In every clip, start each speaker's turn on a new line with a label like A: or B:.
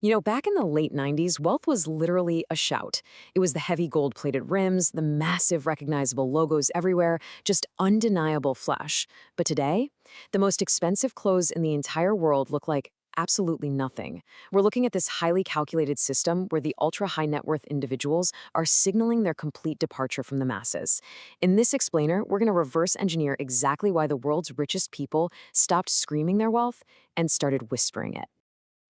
A: Back in the late 90s, wealth was literally a shout. It was the heavy gold-plated rims, the massive recognizable logos everywhere, just undeniable flash. But today, the most expensive clothes in the entire world look like absolutely nothing. We're looking at this highly calculated system where the ultra-high net worth individuals are signaling their complete departure from the masses. In this explainer, we're going to reverse engineer exactly why the world's richest people stopped screaming their wealth and started whispering it.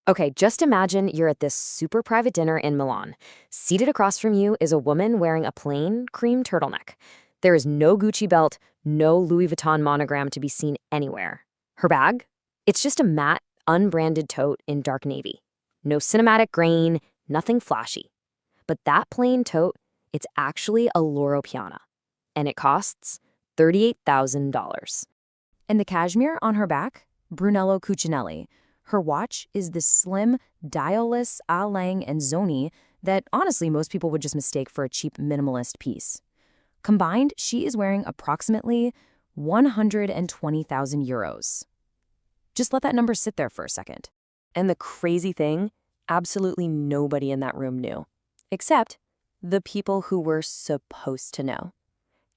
B: Okay, just imagine you're at this super private dinner in Milan. Seated across from you is a woman wearing a plain cream turtleneck. There is no Gucci belt, no Louis Vuitton monogram to be seen anywhere. Her bag? It's just a matte, unbranded tote in dark navy. No cinematic grain, nothing flashy. But that plain tote, it's actually a Loro Piana. And it costs $38,000. And the cashmere on her back? Brunello Cucinelli. Her watch is this slim, dial-less A Lang and Zoni that honestly most people would just mistake for a cheap minimalist piece. Combined, she is wearing approximately 120,000 euros. Just let that number sit there for a second.
A: And the crazy thing, absolutely nobody in that room knew, except the people who were supposed to know.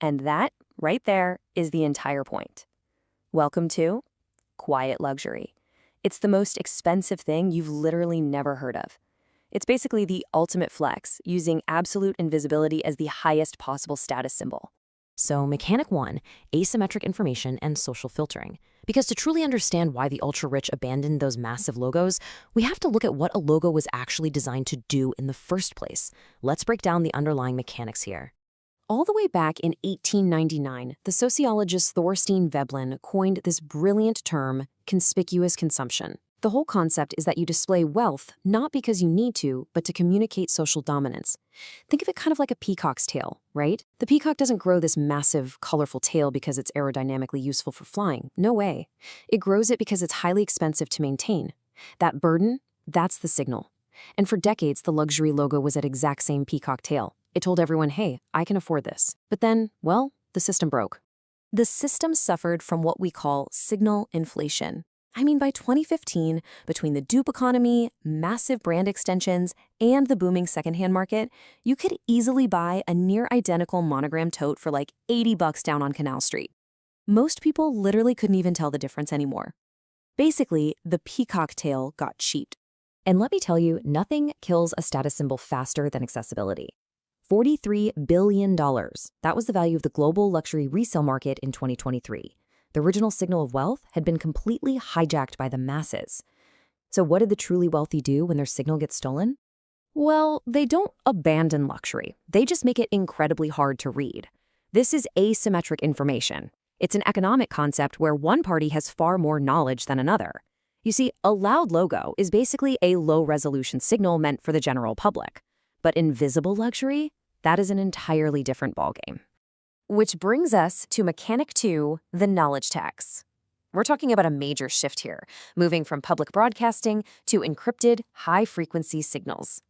A: And that, right there, is the entire point. Welcome to quiet luxury. It's the most expensive thing you've literally never heard of. It's basically the ultimate flex, using absolute invisibility as the highest possible status symbol.
B: So Mechanic 1, asymmetric information and social filtering. Because to truly understand why the ultra-rich abandoned those massive logos, we have to look at what a logo was actually designed to do in the first place. Let's break down the underlying mechanics here.
A: All the way back in 1899, the sociologist Thorstein Veblen coined this brilliant term, conspicuous consumption. The whole concept is that you display wealth not because you need to, but to communicate social dominance. Think of it kind of like a peacock's tail, right? The peacock doesn't grow this massive, colorful tail because it's aerodynamically useful for flying. No way. It grows it because it's highly expensive to maintain. That burden, that's the signal. And for decades, the luxury logo was that exact same peacock tail. It told everyone, hey, I can afford this. But then, well, the system broke. The system suffered from what we call signal inflation. I mean, by 2015, between the dupe economy, massive brand extensions, and the booming secondhand market, you could easily buy a near-identical monogram tote for like $80 down on Canal Street. Most people literally couldn't even tell the difference anymore. Basically, the peacock tail got cheaped.
B: And let me tell you, nothing kills a status symbol faster than accessibility. $43 billion. That was the value of the global luxury resale market in 2023. The original signal of wealth had been completely hijacked by the masses. So what did the truly wealthy do when their signal gets stolen?
A: Well, they don't abandon luxury. They just make it incredibly hard to read. This is asymmetric information. It's an economic concept where one party has far more knowledge than another. You see, a loud logo is basically a low-resolution signal meant for the general public. But invisible luxury? That is an entirely different ballgame. Which brings us to Mechanic 2, the knowledge tax. We're talking about a major shift here, moving from public broadcasting to encrypted, high-frequency signals.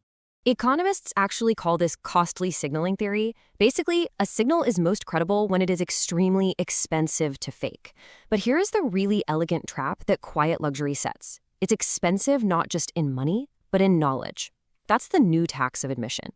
B: Economists actually call this costly signaling theory. Basically, a signal is most credible when it is extremely expensive to fake. But here is the really elegant trap that quiet luxury sets. It's expensive not just in money, but in knowledge. That's the new tax of admission.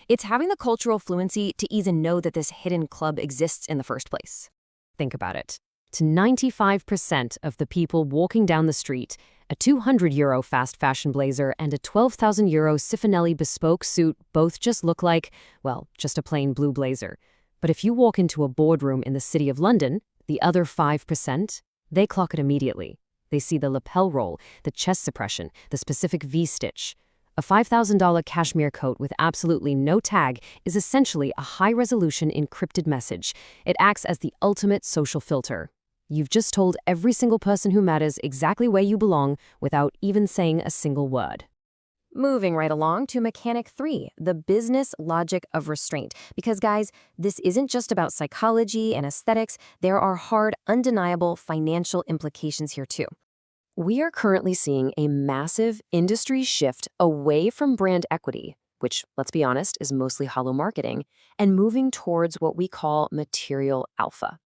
B: It's having the cultural fluency to even know that this hidden club exists in the first place.
A: Think about it. To 95% of the people walking down the street, a €200 fast fashion blazer and a €12,000 Cifanelli bespoke suit both just look like, well, just a plain blue blazer. But if you walk into a boardroom in the City of London, the other 5%, they clock it immediately. They see the lapel roll, the chest suppression, the specific V-stitch. A $5,000 cashmere coat with absolutely no tag is essentially a high-resolution encrypted message. It acts as the ultimate social filter. You've just told every single person who matters exactly where you belong without even saying a single word. Moving right along to Mechanic 3, the business logic of restraint. Because, guys, this isn't just about psychology and aesthetics. There are hard, undeniable financial implications here, too. We are currently seeing a massive industry shift away from brand equity, which, let's be honest, is mostly hollow marketing, and moving towards what we call material alpha.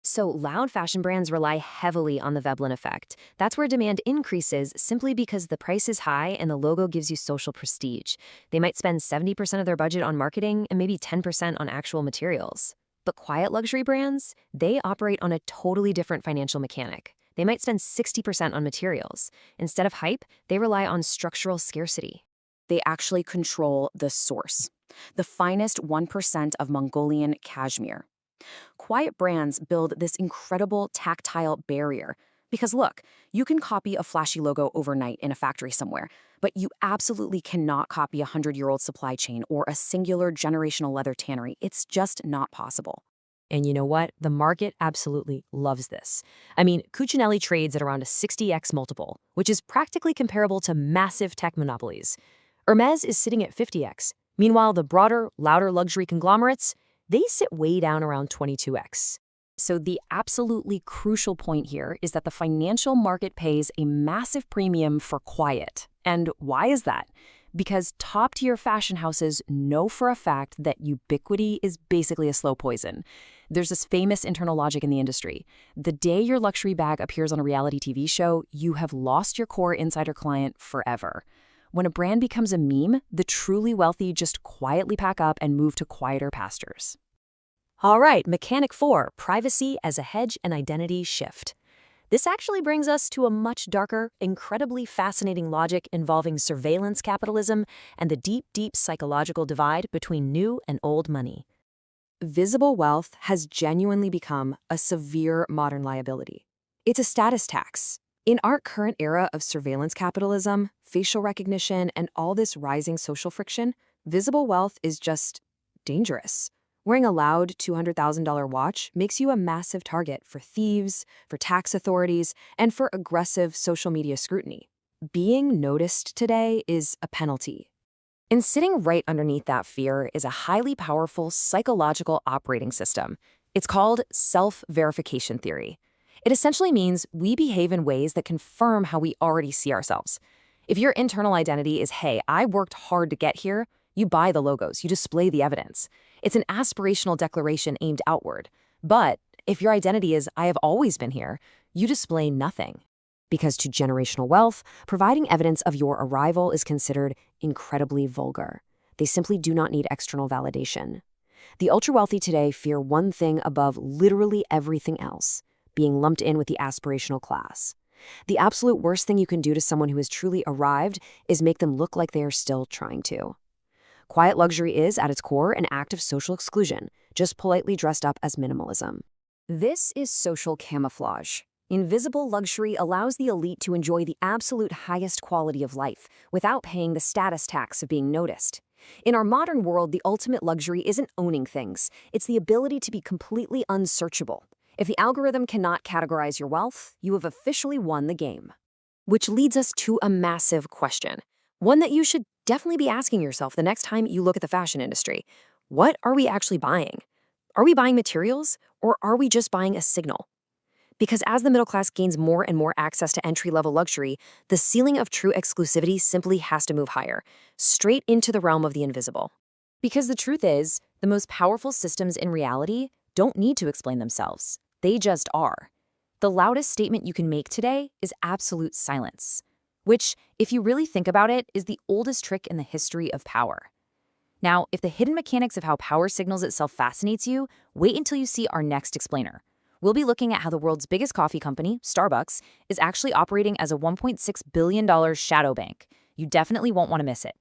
B: So loud fashion brands rely heavily on the Veblen effect. That's where demand increases simply because the price is high and the logo gives you social prestige. They might spend 70% of their budget on marketing and maybe 10% on actual materials. But quiet luxury brands, they operate on a totally different financial mechanic. They might spend 60% on materials. Instead of hype, they rely on structural scarcity. They actually control the source, the finest 1% of Mongolian cashmere. Quiet brands build this incredible tactile barrier. Because look, you can copy a flashy logo overnight in a factory somewhere, but you absolutely cannot copy a 100-year-old supply chain or a singular generational leather tannery. It's just not possible.
A: And you know what? The market absolutely loves this. I mean, Cucinelli trades at around a 60x multiple, which is practically comparable to massive tech monopolies. Hermes is sitting at 50x. Meanwhile, the broader, louder luxury conglomerates, they sit way down around 22x. So the absolutely crucial point here is that the financial market pays a massive premium for quiet. And why is that? Because top-tier fashion houses know for a fact that ubiquity is basically a slow poison. There's this famous internal logic in the industry. The day your luxury bag appears on a reality TV show, you have lost your core insider client forever. When a brand becomes a meme, the truly wealthy just quietly pack up and move to quieter pastures. All right, mechanic 4, privacy as a hedge and identity shift. This actually brings us to a much darker, incredibly fascinating logic involving surveillance capitalism and the deep, deep psychological divide between new and old money. Visible wealth has genuinely become a severe modern liability. It's a status tax. In our current era of surveillance capitalism, facial recognition, and all this rising social friction, visible wealth is just dangerous. Wearing a loud $200,000 watch makes you a massive target for thieves, for tax authorities, and for aggressive social media scrutiny. Being noticed today is a penalty. And sitting right underneath that fear is a highly powerful psychological operating system. It's called self-verification theory. It essentially means we behave in ways that confirm how we already see ourselves. If your internal identity is, hey, I worked hard to get here, you buy the logos, you display the evidence. It's an aspirational declaration aimed outward. But if your identity is, I have always been here, you display nothing. Because to generational wealth, providing evidence of your arrival is considered incredibly vulgar. They simply do not need external validation. The ultra-wealthy today fear one thing above literally everything else: being lumped in with the aspirational class. The absolute worst thing you can do to someone who has truly arrived is make them look like they are still trying to. Quiet luxury is, at its core, an act of social exclusion, just politely dressed up as minimalism. This is social camouflage. Invisible luxury allows the elite to enjoy the absolute highest quality of life without paying the status tax of being noticed. In our modern world, the ultimate luxury isn't owning things. It's the ability to be completely unsearchable. If the algorithm cannot categorize your wealth, you have officially won the game. Which leads us to a massive question. One that you should definitely be asking yourself the next time you look at the fashion industry. What are we actually buying? Are we buying materials, or are we just buying a signal? Because as the middle class gains more and more access to entry-level luxury, the ceiling of true exclusivity simply has to move higher, straight into the realm of the invisible. Because the truth is, the most powerful systems in reality don't need to explain themselves. They just are. The loudest statement you can make today is absolute silence, which, if you really think about it, is the oldest trick in the history of power. Now, if the hidden mechanics of how power signals itself fascinates you, wait until you see our next explainer. We'll be looking at how the world's biggest coffee company, Starbucks, is actually operating as a $1.6 billion shadow bank. You definitely won't want to miss it.